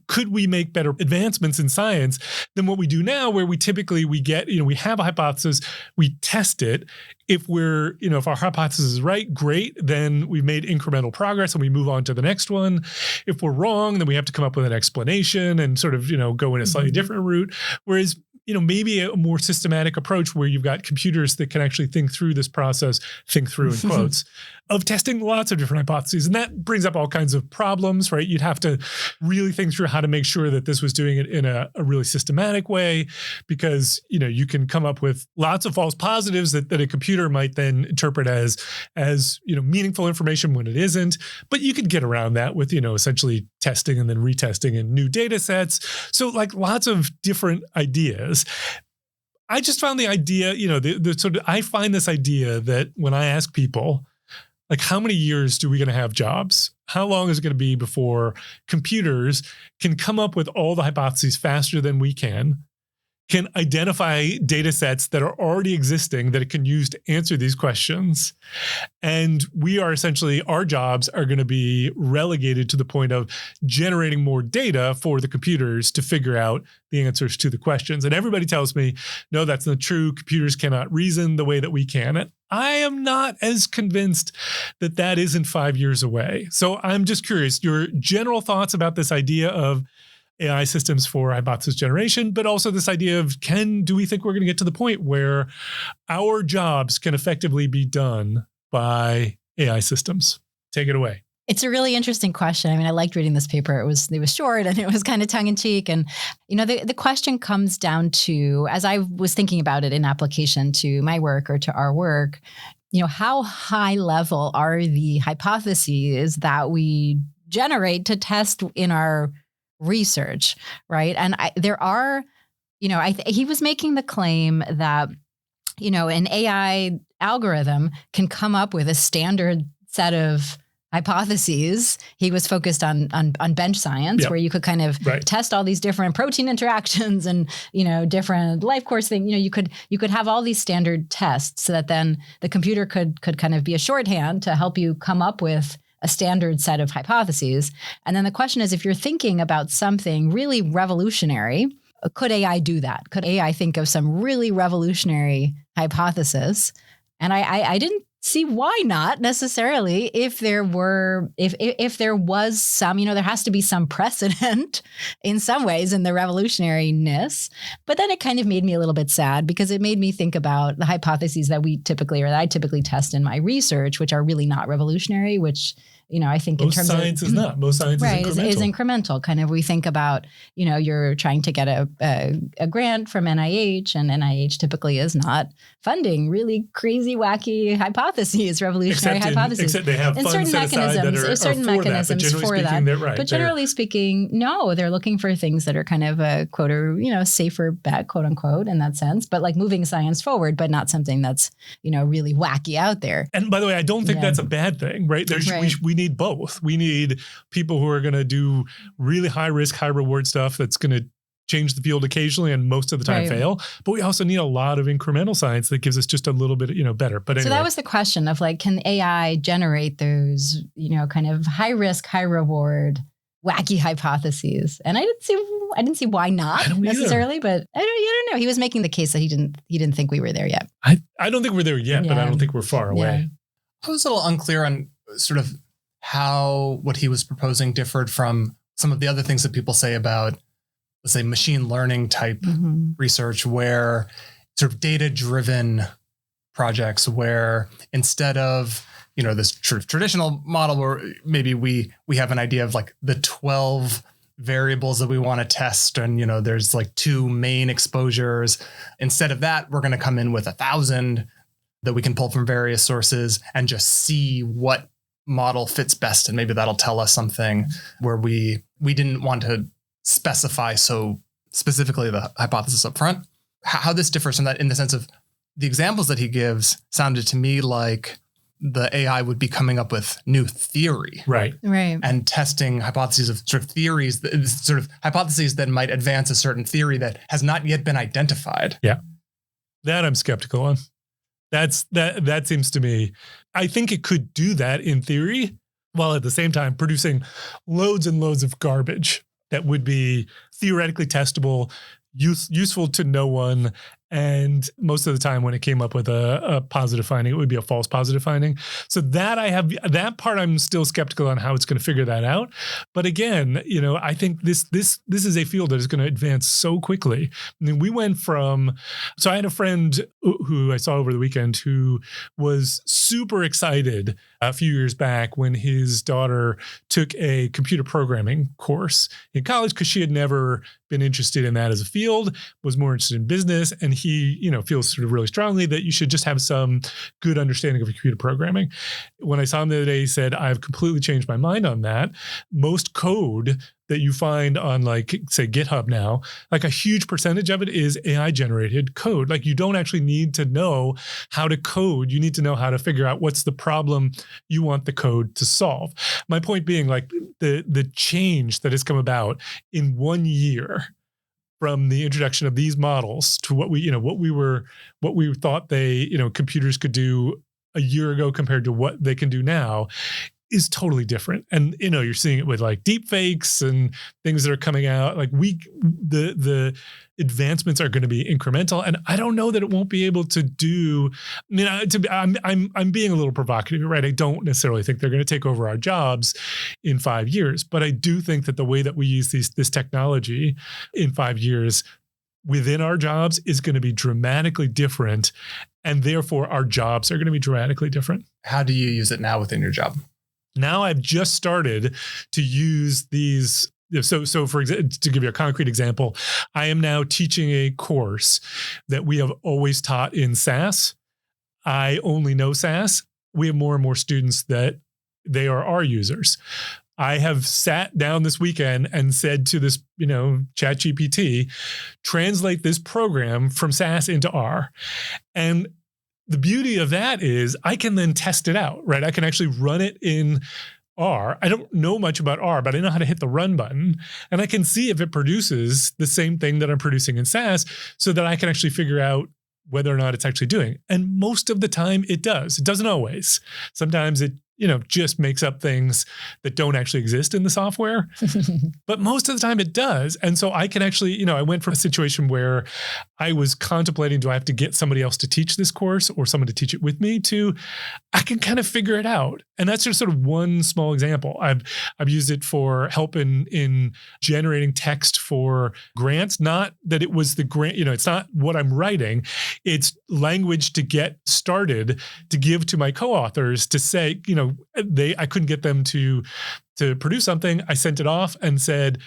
could we make better advancements in science than what we do now, where we typically get, we have a hypothesis, we test it. If if our hypothesis is right, great, then we've made incremental progress and we move on to the next one. If we're wrong, then we have to come up with an explanation and sort of, go in a slightly different route. Whereas maybe a more systematic approach where you've got computers that can actually think through this process, think through in quotes, of testing lots of different hypotheses. And that brings up all kinds of problems, right? You'd have to really think through how to make sure that this was doing it in a really systematic way, because, you can come up with lots of false positives that a computer might then interpret as meaningful information when it isn't. But you could get around that with, essentially testing and then retesting in new data sets. So like lots of different ideas. I just found the idea, I find this idea that when I ask people, like, how many years do we going to have jobs? How long is it going to be before computers can come up with all the hypotheses faster than we can identify data sets that are already existing that it can use to answer these questions. And our jobs are going to be relegated to the point of generating more data for the computers to figure out the answers to the questions. And everybody tells me, no, that's not true. Computers cannot reason the way that we can. And I am not as convinced that isn't 5 years away. So I'm just curious, your general thoughts about this idea of AI systems for hypothesis generation, but also this idea of do we think we're going to get to the point where our jobs can effectively be done by AI systems? Take it away. It's a really interesting question. I mean, I liked reading this paper. It was short and it was kind of tongue in cheek. And, the question comes down to, as I was thinking about it in application to my work or to our work, how high level are the hypotheses that we generate to test in our research, right? And there are, he was making the claim that, an AI algorithm can come up with a standard set of hypotheses. He was focused on bench science, where you could kind of test all these different protein interactions and, different life course thing. You could have all these standard tests so that then the computer could kind of be a shorthand to help you come up with a standard set of hypotheses. And then the question is, if you're thinking about something really revolutionary, could AI do that? Could AI think of some really revolutionary hypothesis? And I didn't see why not necessarily. If there was some, there has to be some precedent in some ways in the revolutionariness. But then it kind of made me a little bit sad, because it made me think about the hypotheses that I typically test in my research, which are really not revolutionary, which, I think most in terms science is not. Most science is incremental. Kind of, we think about, you're trying to get a grant from NIH, and NIH typically is not funding really crazy, wacky hypotheses, revolutionary hypotheses. Except they have funds set aside that are certain for mechanisms for that. But generally speaking, no, they're looking for things that are kind of a quote or, safer bet, quote unquote, in that sense, but like moving science forward, but not something that's, really wacky out there. And by the way, I don't think that's a bad thing, right? We need both. We need people who are going to do really high risk, high reward stuff that's going to change the field occasionally and most of the time fail. But we also need a lot of incremental science that gives us just a little bit, better. But anyway. So that was the question of like, can AI generate those, kind of high risk, high reward, wacky hypotheses? And I didn't see why not necessarily, but I don't know. He was making the case that he didn't think we were there yet. I don't think we're there yet, but I don't think we're far away. I was a little unclear on sort of how what he was proposing differed from some of the other things that people say about, let's say, machine learning type research, where sort of data-driven projects, where instead of, this sort of traditional model where maybe we have an idea of like the 12 variables that we want to test, and, there's like 2 main exposures. Instead of that, we're going to come in with 1,000 that we can pull from various sources and just see what model fits best, and maybe that'll tell us something, where we didn't want to specify so specifically the hypothesis up front. How this differs from that, in the sense of the examples that he gives, sounded to me like the AI would be coming up with new theory, right, and testing hypotheses of sort of theories, sort of hypotheses that might advance a certain theory that has not yet been identified. Yeah, that I'm skeptical on. That seems to me, I think it could do that in theory, while at the same time producing loads and loads of garbage that would be theoretically testable, useful to no one. And most of the time when it came up with a positive finding, it would be a false positive finding. So that part I'm still skeptical on how it's going to figure that out. But again, I think this is a field that is going to advance so quickly. I mean, we went from, so I had a friend who I saw over the weekend who was super excited a few years back when his daughter took a computer programming course in college, because she had never been interested in that as a field, was more interested in business. And he, feels sort of really strongly that you should just have some good understanding of computer programming. When I saw him the other day, he said, I've completely changed my mind on that. Most code that you find on, like, say, GitHub now, like a huge percentage of it is AI generated code. Like, you don't actually need to know how to code. You need to know how to figure out what's the problem you want the code to solve. My point being, like, the change that has come about in 1 year from the introduction of these models to what we thought computers could do a year ago compared to what they can do now is totally different. And, you're seeing it with like deep fakes and things that are coming out. Like the advancements are going to be incremental. And I don't know that it won't be able to do, I'm being a little provocative, right? I don't necessarily think they're going to take over our jobs in 5 years, but I do think that the way that we use this technology in 5 years within our jobs is going to be dramatically different. And therefore our jobs are going to be dramatically different. How do you use it now within your job? Now I've just started to use these. So for example, to give you a concrete example, I am now teaching a course that we have always taught in SAS. I only know SAS. We have more and more students that they are our users. I have sat down this weekend and said to this, ChatGPT, translate this program from SAS into R. And the beauty of that is I can then test it out, right? I can actually run it in R. I don't know much about R, but I know how to hit the run button, and I can see if it produces the same thing that I'm producing in SAS so that I can actually figure out whether or not it's actually doing. And most of the time it does. It doesn't always. Sometimes it, just makes up things that don't actually exist in the software. But most of the time it does. And so I can actually, I went from a situation where I was contemplating, do I have to get somebody else to teach this course or someone to teach it with me, to I can kind of figure it out. And that's just sort of one small example. I've used it for help in generating text for grants. Not that it was the grant, it's not what I'm writing. It's language to get started, to give to my co-authors to say, I couldn't get them to produce something. I sent it off and said,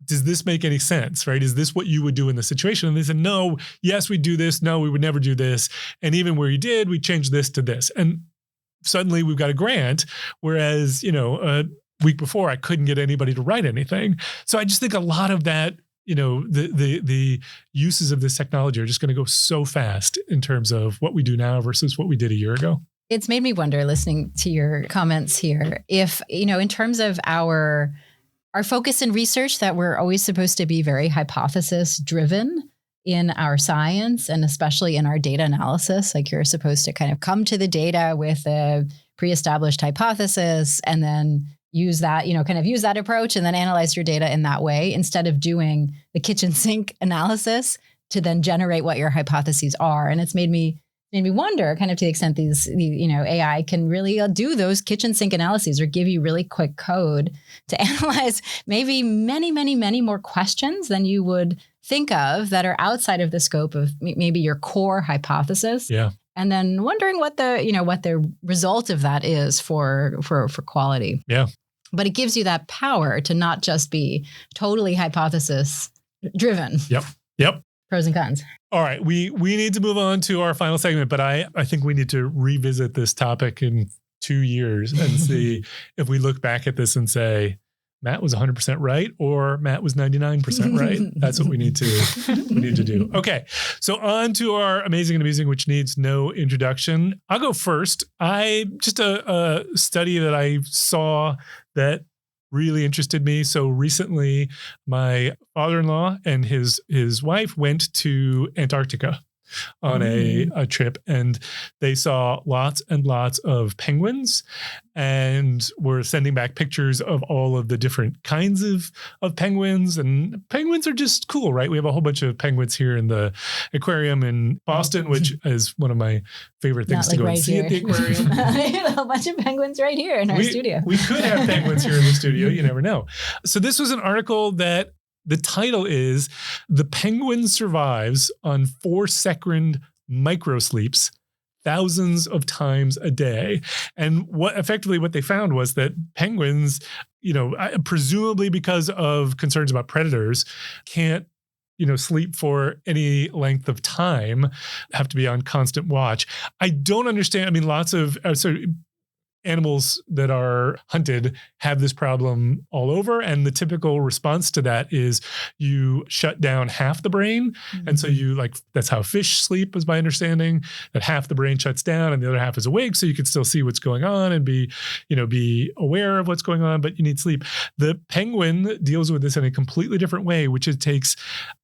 does this make any sense, right? Is this what you would do in this situation? And they said, no, yes, we do this. No, we would never do this. And even where you did, we changed this to this. And suddenly we've got a grant, whereas, a week before I couldn't get anybody to write anything. So I just think a lot of that, the uses of this technology are just going to go so fast in terms of what we do now versus what we did a year ago. It's made me wonder, listening to your comments here, if, in terms of our focus in research, that we're always supposed to be very hypothesis driven in our science, and especially in our data analysis. Like, you're supposed to kind of come to the data with a pre-established hypothesis and then use that, kind of use that approach and then analyze your data in that way, instead of doing the kitchen sink analysis to then generate what your hypotheses are. And it's made me wonder, kind of to the extent these AI can really do those kitchen sink analyses or give you really quick code to analyze maybe many, many, many more questions than you would think of that are outside of the scope of maybe your core hypothesis. Yeah. And then wondering what the result of that is for quality. Yeah. But it gives you that power to not just be totally hypothesis driven. Yep. Pros and cons. All right. We need to move on to our final segment, but I think we need to revisit this topic in 2 years and see if we look back at this and say, Matt was 100% right, or Matt was 99% right. That's what we need to do. Okay. So on to our amazing and amusing, which needs no introduction. I'll go first. Just a study that I saw that really interested me. So recently, my father-in-law and his wife went to Antarctica on a trip, and they saw lots and lots of penguins, and were sending back pictures of all of the different kinds of penguins. And penguins are just cool, right? We have a whole bunch of penguins here in the aquarium in Boston, which is one of my favorite things to go and see at the aquarium. A whole bunch of penguins right here in our studio. We could have penguins here in the studio. You never know. So this was an article that the title is "The Penguin Survives on 4-second Microsleeps Thousands of Times a Day." And what they found was that penguins, presumably because of concerns about predators, can't sleep for any length of time, have to be on constant watch. I don't understand. I mean, lots of animals that are hunted have this problem all over. And the typical response to that is you shut down half the brain. Mm-hmm. And so that's how fish sleep, is my understanding, that half the brain shuts down and the other half is awake. So you can still see what's going on and be aware of what's going on, but you need sleep. The penguin deals with this in a completely different way, which it takes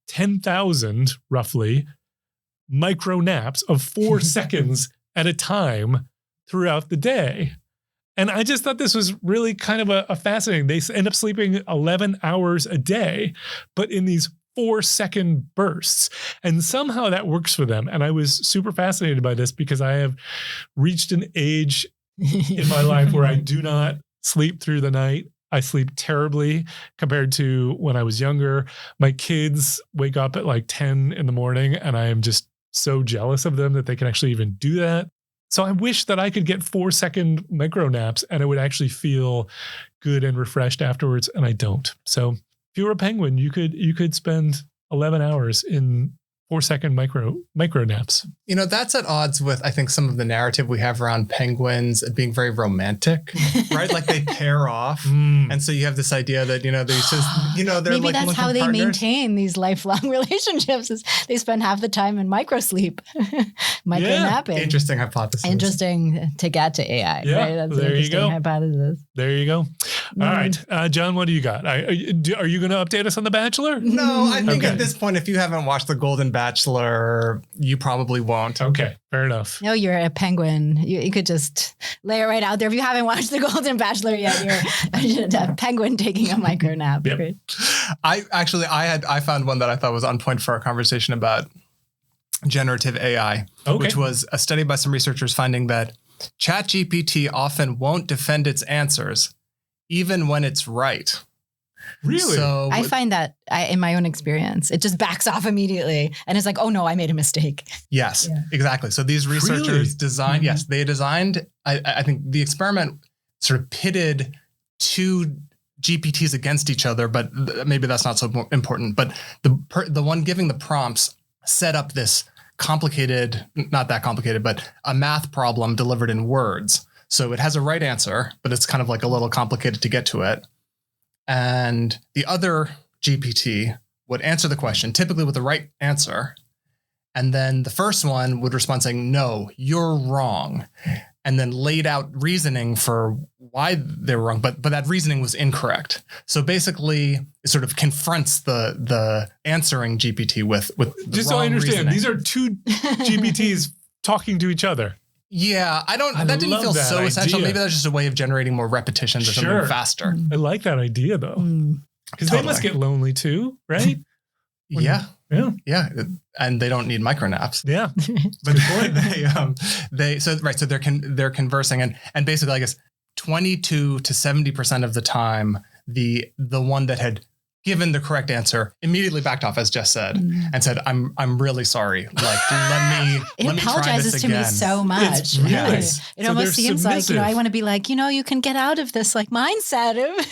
10,000 roughly micro naps of 4 seconds at a time throughout the day. And I just thought this was really kind of a fascinating. They end up sleeping 11 hours a day, but in these 4-second bursts. And somehow that works for them. And I was super fascinated by this because I have reached an age in my life where I do not sleep through the night. I sleep terribly compared to when I was younger. My kids wake up at like 10 in the morning, and I am just so jealous of them that they can actually even do that. So I wish that I could get 4-second micro naps and it would actually feel good and refreshed afterwards, and I don't. So if you were a penguin, you could spend 11 hours in 4-second micro naps. That's at odds with, I think, some of the narrative we have around penguins being very romantic, right? Like they pair off. And so you have this idea that, they're maybe like that's how they partners. Maintain these lifelong relationships, is they spend half the time in microsleep, napping. Interesting hypothesis. Interesting to get to AI. Yeah, right? That's there an you interesting go. hypothesis. There you go. All right. John, what do you got? Are you going to update us on The Bachelor? No, I think at this point, if you haven't watched The Golden Bachelor, you probably won't. Okay, fair enough. No, you're a penguin. You could just lay it right out there. If you haven't watched The Golden Bachelor yet, you're a penguin taking a micro nap. Yep. Great. I found one that I thought was on point for our conversation about generative AI, which was a study by some researchers finding that ChatGPT often won't defend its answers, even when it's right. Really? So I find that in my own experience, it just backs off immediately. And it's like, oh no, I made a mistake. Yes, exactly. So these researchers designed, they designed, I think the experiment sort of pitted two GPTs against each other, but maybe that's not so important. But the one giving the prompts set up this complicated, not that complicated, but a math problem delivered in words. So it has a right answer, but it's kind of like a little complicated to get to it. And the other GPT would answer the question, typically with the right answer. And then the first one would respond saying, no, you're wrong. And then laid out reasoning for why they were wrong, but that reasoning was incorrect. So basically, it sort of confronts the answering GPT with the just wrong so I understand, reasoning. these are two GPTs talking to each other. Yeah, that didn't feel so essential. idea. Maybe that's just a way of generating more repetitions or something faster. I like that idea though, because they must get lonely too, right? Yeah. Yeah. And they don't need micro naps. Yeah. But so they're conversing and basically I guess 22 to 70% of the time the one that had given the correct answer immediately backed off, as Jess said, and said, I'm really sorry. Like, it let me try apologizes this to again. me so much. Yes. It almost seems like, I want to be like, you can get out of this like mindset of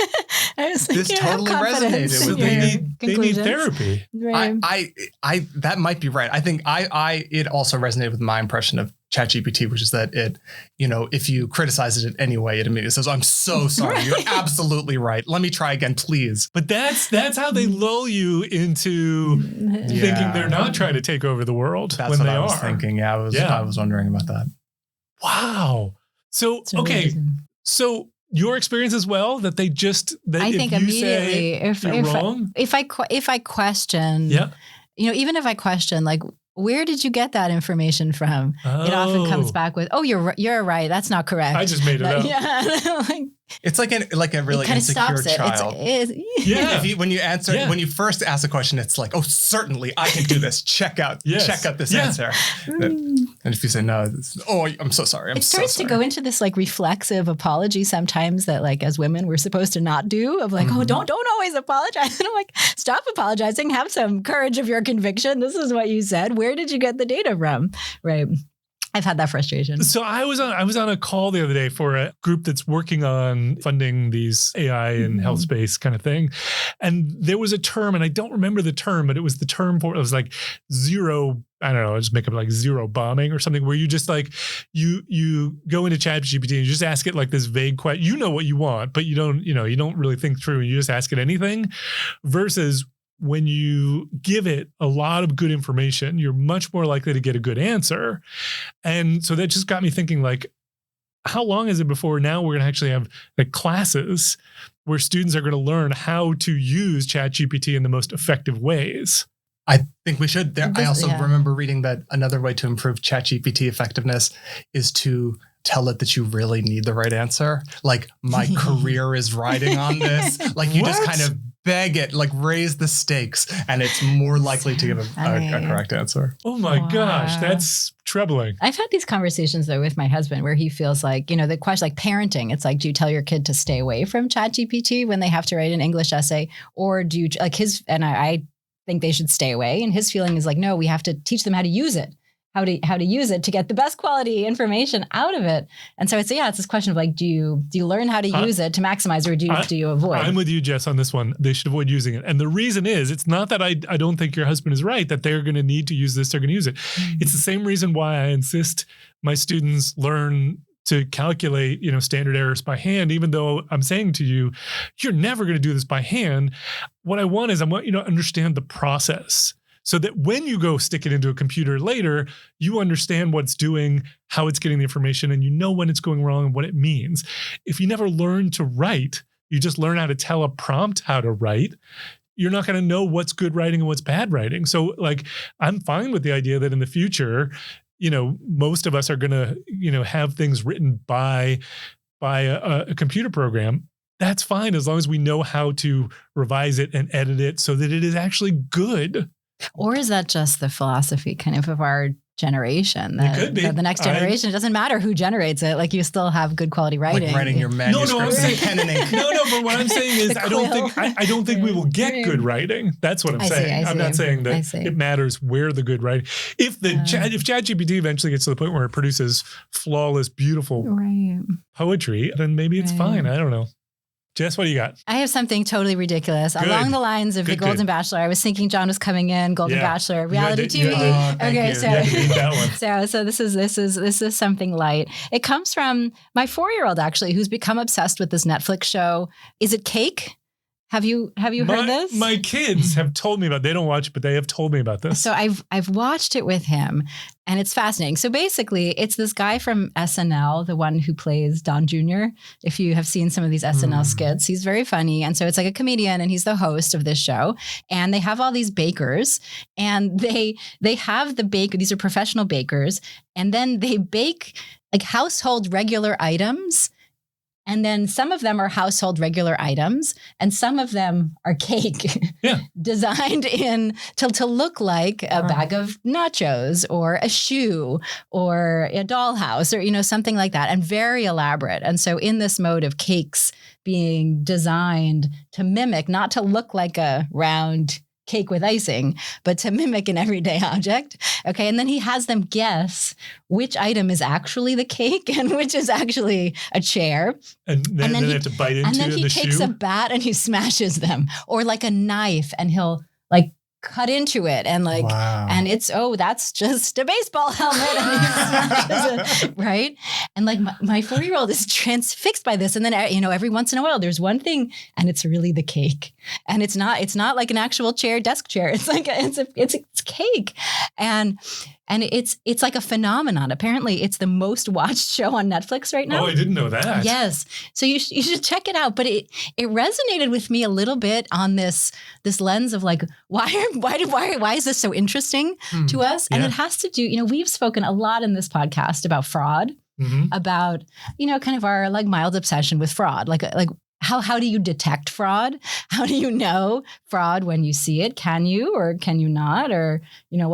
this totally resonated with me. They need therapy. Right. I that might be right. I think it also resonated with my impression of ChatGPT, which is that it, if you criticize it in any way, it immediately says, I'm so sorry. You're absolutely right. Let me try again, please. But that's how they lull you into thinking they're not trying to take over the world. That's when what they I was are. thinking. Yeah, I was wondering about that. Wow. So, It's okay. amazing. So your experience as well, that they just, I if think you immediately say you're wrong. if I question, even if I question, like, where did you get that information from? It often comes back with, "Oh, you're right. That's not correct. I just made it up." Yeah, It's like a really insecure child. When you first ask a question, it's like, "Oh, certainly I can do this. Check out this answer." And if you say no, I'm so sorry. It starts to go into this like reflexive apology sometimes that like as women we're supposed to not do, of like, oh, don't always apologize. And I'm like, stop apologizing. Have some courage of your conviction. This is what you said. Where did you get the data from? Right. I've had that frustration. So I was on a call the other day for a group that's working on funding these AI and health space kind of thing. And there was a term, and I don't remember the term, but it was the term for, it was like zero, I don't know, just make up like zero bombing or something, where you just like, you go into ChatGPT and you just ask it like this vague question. You know what you want, but you don't really think through, and you just ask it anything, versus when you give it a lot of good information, you're much more likely to get a good answer. And so that just got me thinking, like, how long is it before now we're going to actually have like classes where students are going to learn how to use ChatGPT in the most effective ways? I think we should. I also remember reading that another way to improve ChatGPT effectiveness is to tell it that you really need the right answer. Like, my career is riding on this. Like, you just kind of beg it, like raise the stakes, and it's more likely to give a correct answer. Oh my gosh, that's troubling. I've had these conversations though with my husband where he feels like, the question, like parenting, it's like, do you tell your kid to stay away from ChatGPT when they have to write an English essay? Or do you, like I think they should stay away. And his feeling is like, no, we have to teach them how to use it. How to use it to get the best quality information out of it. And so it's this question of like, do you learn how to use it to maximize, or do you avoid? I'm with you, Jess, on this one. They should avoid using it. And the reason is, it's not that I don't think your husband is right, that they're going to need to use this, they're going to use it. It's the same reason why I insist my students learn to calculate, standard errors by hand, even though I'm saying to you, you're never going to do this by hand. What I want is I want you to understand the process. so that when you go stick it into a computer later, you understand what it's doing, how it's getting the information, and you know when it's going wrong and what it means. If you never learn to write, you just learn how to tell a prompt how to write, you're not going to know what's good writing and what's bad writing. So like, I'm fine with the idea that in the future, most of us are going to, have things written by a computer program. That's fine as long as we know how to revise it and edit it so that it is actually good. Or is that just the philosophy kind of our generation? It could be. That the next generation, it doesn't matter who generates it. Like you still have good quality writing. Like writing your manuscripts in pen and ink. No, but what I'm saying is I don't think we will get good writing. That's what I'm saying. I'm not saying that it matters where the good writing. If ChatGPT eventually gets to the point where it produces flawless, beautiful poetry, then maybe it's fine. I don't know. Jess, what do you got? I have something totally ridiculous along the lines of the Golden Bachelor. I was thinking John was coming in, Golden Bachelor, reality TV. So this is something light. It comes from my 4-year-old actually, who's become obsessed with this Netflix show. Is it Cake? Have you heard this? My kids have told me about it. They don't watch it, but they have told me about this. So I've watched it with him and it's fascinating. So basically it's this guy from SNL, the one who plays Don Jr. If you have seen some of these SNL skits, he's very funny. And so it's like a comedian and he's the host of this show. And they have all these bakers and they have the bake. These are professional bakers. And then they bake like household regular items. And then some of them are household regular items and some of them are cake designed to look like a bag of nachos or a shoe or a dollhouse or, something like that, and very elaborate. And so in this mode of cakes being designed to mimic, not to look like a round cake with icing, but to mimic an everyday object. Okay. And then he has them guess which item is actually the cake and which is actually a chair. And then they have to bite into the shoe. And then he takes a bat and he smashes them, or like a knife and he'll like cut into it and like, and it's, that's just a baseball helmet. And he smashes it, right? And like my 4-year-old is transfixed by this. And then, every once in a while there's one thing and it's really the cake. And it's not like an actual desk chair. It's like, it's cake. And it's like a phenomenon. Apparently it's the most watched show on Netflix right now. Oh, I didn't know that. Yes. So you should check it out. But it resonated with me a little bit on this lens of like, why is this so interesting to us? And it has to do, we've spoken a lot in this podcast about fraud, about, kind of our like mild obsession with fraud, like how do you detect fraud? How do you know fraud when you see it? Can you or can you not? Or,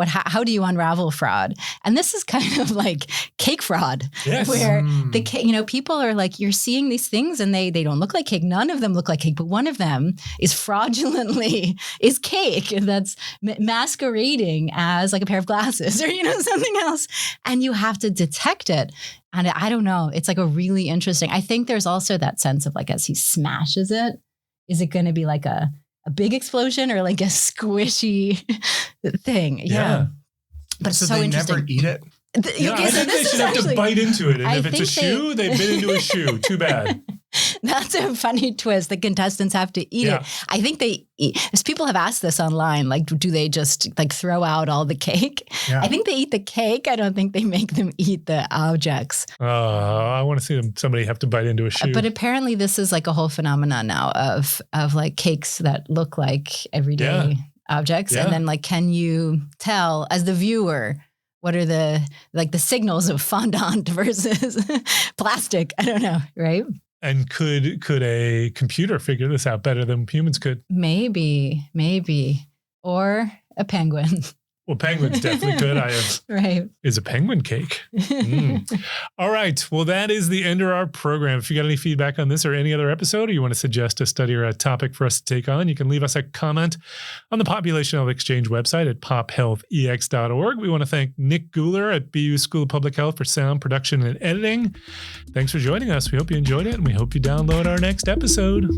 how do you unravel fraud? And this is kind of like cake fraud, where the cake, people are like, you're seeing these things and they don't look like cake. None of them look like cake, but one of them is fraudulently is cake that's masquerading as like a pair of glasses or, something else. And you have to detect it. And I don't know. It's like a really interesting. I think there's also that sense of like, as he smashes it, is it going to be like a big explosion or like a squishy thing? Yeah. But so it's so they interesting. Never eat it? I think they should have to bite into it. And if it's a shoe, they bit into a shoe. Too bad. That's a funny twist. The contestants have to eat it. I think they eat. As people have asked this online, like, do they just like throw out all the cake? Yeah. I think they eat the cake. I don't think they make them eat the objects. I want to see somebody have to bite into a shoe. But apparently this is like a whole phenomenon now of like cakes that look like everyday objects. And then like, can you tell as the viewer, what are the signals of fondant versus plastic? I don't know, right? And could a computer figure this out better than humans could? Maybe. Or a penguin. Well, penguins definitely could. Right. Is a penguin cake. All right. Well, that is the end of our program. If you got any feedback on this or any other episode, or you want to suggest a study or a topic for us to take on, you can leave us a comment on the Population Health Exchange website at pophealthex.org. We want to thank Nick Guler at BU School of Public Health for sound production and editing. Thanks for joining us. We hope you enjoyed it, and we hope you download our next episode.